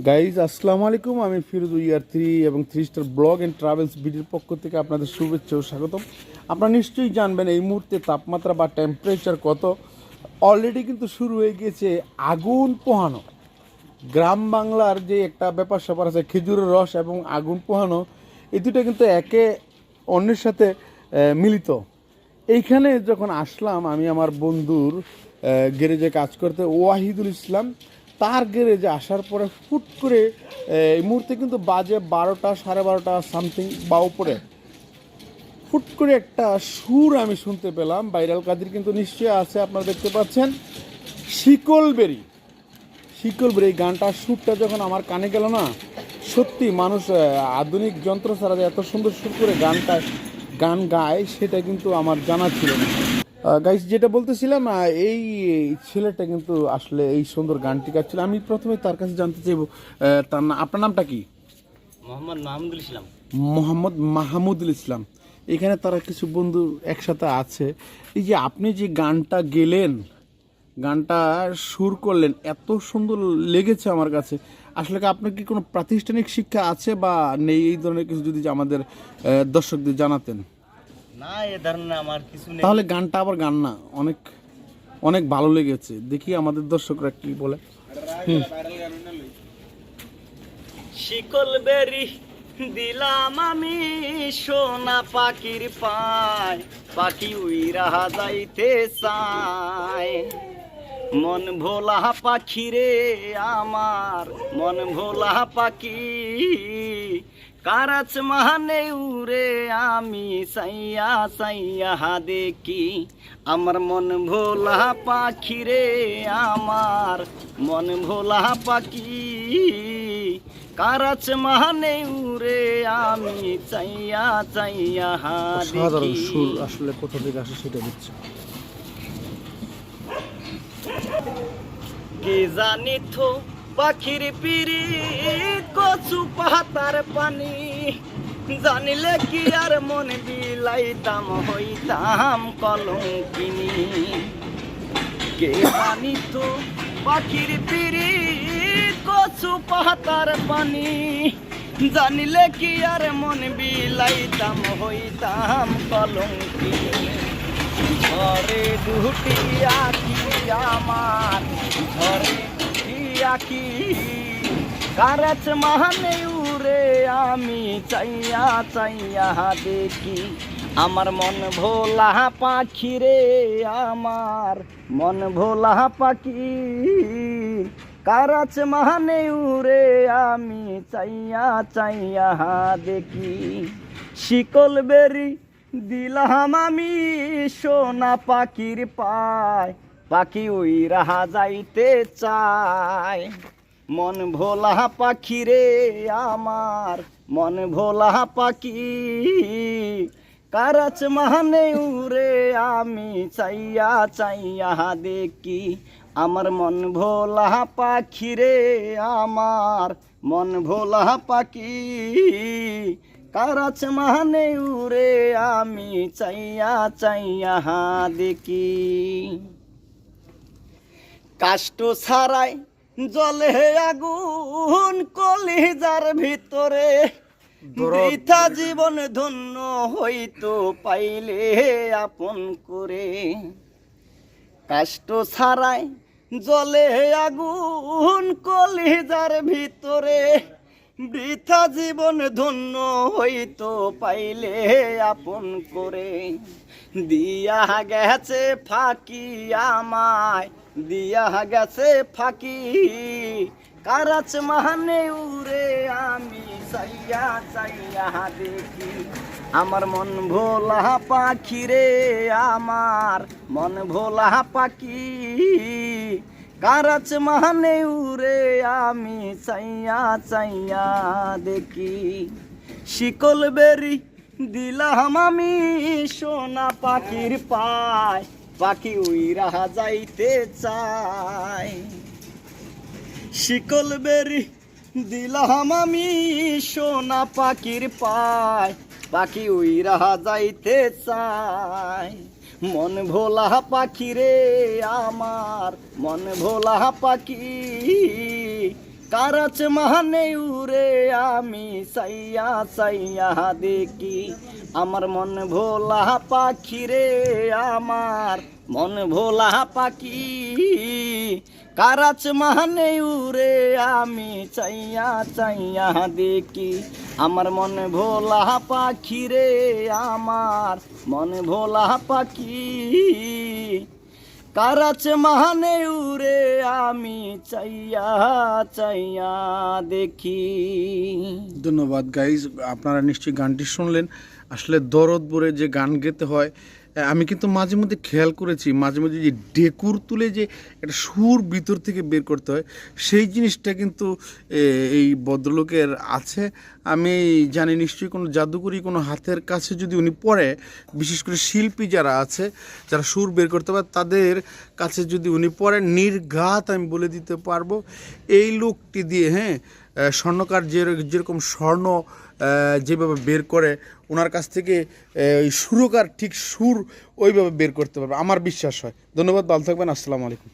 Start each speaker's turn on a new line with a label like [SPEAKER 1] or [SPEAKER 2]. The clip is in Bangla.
[SPEAKER 1] গাইজ আসসালামু আলাইকুম। আমি ফিরোজ ইয়ার 3 এবং 3 স্টার ব্লগ অ্যান্ড ট্রাভেলস ভিডিওর পক্ষ থেকে আপনাদের শুভেচ্ছা ও স্বাগতম। আপনারা নিশ্চয়ই জানবেন এই মুহূর্তে তাপমাত্রা বা টেম্পারেচার কত। অলরেডি কিন্তু শুরু হয়ে গিয়েছে আগুন পোহানো। গ্রাম বাংলার যে একটা ব্যাপার স্যাপার আছে, খেজুরের রস এবং আগুন পোহানো, এই দুটো কিন্তু একে অন্যের সাথে মিলিত। এইখানে যখন আসলাম আমি আমার বন্ধুর গ্যারেজে কাজ করতে, ওয়াহিদুল ইসলাম, তার গ্যারেজে আসার পরে ফুট করে এই মুহূর্তে কিন্তু বাজে 12টা 12:30 সামথিং বা উপরে, ফুট করে একটা সুর আমি শুনতে পেলাম। ভাইরাল কাদির কিন্তু নিশ্চয়ই আছে, আপনারা দেখতে পাচ্ছেন, শিকলবেরি। এই গানটার সুরটা যখন আমার কানে গেল না, সত্যি মানুষ আধুনিক যন্ত্র ছাড়া যে এত সুন্দর সুর করে গান গায় সেটা কিন্তু আমার জানা ছিল না। গাইস, যেটা বলতেছিলাম, এই ছেলেটা কিন্তু আসলে এই সুন্দর গানটি গাচ্ছিল। আমি প্রথমে তার কাছে জানতে চাইবো, আপনার নামটা কি?
[SPEAKER 2] মোহাম্মদ মাহমুদুল ইসলাম।
[SPEAKER 1] মোহাম্মদ মাহমুদুল ইসলাম। এখানে তারা কিছু বন্ধু একসাথে আছে। এই যে আপনি যে গানটা গেলেন, গানটা সুর করলেন, এত সুন্দর লেগেছে আমার কাছে। আসলে কি আপনার কি কোনো প্রাতিষ্ঠানিক শিক্ষা আছে বা নেই? এই ধরনের কিছু যদি আমাদের দর্শকদের জানাতেন।
[SPEAKER 2] না, এ ধরনের আমার কিছু নেই।
[SPEAKER 1] তাহলে গানটা আবার গান না, অনেক অনেক ভালো লেগেছে। দেখি আমাদের দর্শকরা কি বলে।
[SPEAKER 2] শিকল বেরি দিলাম আমি সোনা পাখির পায়, পাখি উইরা যাইতে চায়। মন ভোলা পাখি রে আমার, মন ভোলা পাখি, কারাচ মানে উরে আমি সাইয়া সাইয়া দেখি। আমার মন ভোলা পাখি রে আমার, মন ভোলা পাখি, কারাচ মানে উরে আমি চাইয়া চাইয়া
[SPEAKER 1] সাধারণ
[SPEAKER 2] দেখি।
[SPEAKER 1] সুর আসলে কোথা থেকে আসে সেটা দিচ্ছে।
[SPEAKER 2] কে জানি তো পাখির পিরি কচু পাতার পানি, জানিলে কি আর মন বিলাইতাম, হইতাম কলঙ্কিনী। কে জানি তো পাখির পিরি কচু পাতার পানি, জানিলে কি আর মন বিলাইতাম, হইতাম কলঙ্কিনী। ঘরে দুটি আঁকি আমার, ঘরে দুটি আঁকি, কারাচ মানে উরে আমি চাইয়া চাইয়া দেখি। আমার মন ভোলা পাখি রে আমার, মন ভোলা পাখি, কারাচ মানে উরে আমি চাইয়া চাইয়া দেখি। শিকল বেরি দিলাম আমি সোনা পাখির পায়, পাখি উইরা যাইতে চায়। মন ভোলা পাখি রে আমার, মন ভোলা পাখি, কারাচ মানে উরে আমি চাইয়া চাইয়া দেখি। আমার মন ভোলা পাখি রে আমার, মন ভোলা পাখি, কারাচ মানে উরে আমি চাইয়া চাইয়া দেখি। কাষ্ট ছাড়াই জলে আগুন কলিজার ভিতরে, বৃথা জীবন ধন্য হইতো পাইলে আপন করে। কাষ্ট ছাড়াই জলে আগুন কলিজার ভিতরে, বৃথা জীবন ধন্য হইতো পাইলে আপন করে। দিয়া গেছে ফাঁকি আমায়, দিয়া গেছে ফাঁকি, কারাচ মানে উরে আমি চাইয়া চাইয়া দেখি। আমার মন ভোলা পাখি রে আমার, মন ভোলা পাখি, কারাচ মানে উরে আমি চাইয়া চাইয়া দেখি। শিকল বেরি দিলাম আমি সোনা পাখির পায়, পাখি উইরা যাইতে চায়। শিকল বেরি দিলাম আমি সোনা পাখির পায়, পাখি উইরা যাইতে চায়। মন ভোলা পাখি রে আমার, মন ভোলা পাখি, কার আছে মানে উরে আমি চাইয়া চাইয়া দেখি আমার মন ভোলা পাখি রে আমার মন ভোলা পাখি কার আছে মানে উরে আমি চাইয়া চাইয়া দেখি আমার মন ভোলা পাখি রে আমার মন ভোলা পাখি কার আছে মানে উরে আমি চাইয়া চাইয়া দেখি।
[SPEAKER 1] ধন্যবাদ গাইজ, আপনারা নিশ্চয়ই গানটি শুনলেন। আসলে দরদ ভরে যে গান গেতে হয়, আমি কিন্তু মাঝে মধ্যে খেয়াল করেছি মাঝে মধ্যে যে ডেকুর তুলে যে একটা সুর ভিতর থেকে বের করতে হয়, সেই জিনিসটা কিন্তু এই ভদ্রলোকের আছে। আমি জানি নিশ্চয়ই কোনো জাদুকরি কোনো হাতের কাছে যদি উনি পড়ে, বিশেষ করে শিল্পী যারা আছে যারা সুর বের করতে পারে তাদের কাছে যদি উনি পড়ে, নির্ঘাত আমি বলে দিতে পারবো এই লোকটি দিয়ে, হ্যাঁ, স্বর্ণকার যেরকম স্বর্ণ যেভাবে বের করে ওনার কাছ থেকে ওই সুরকার ঠিক সুর ওইভাবে বের করতে পারবে, আমার বিশ্বাস হয়। ধন্যবাদ, ভালো থাকবেন, আসসালামু আলাইকুম।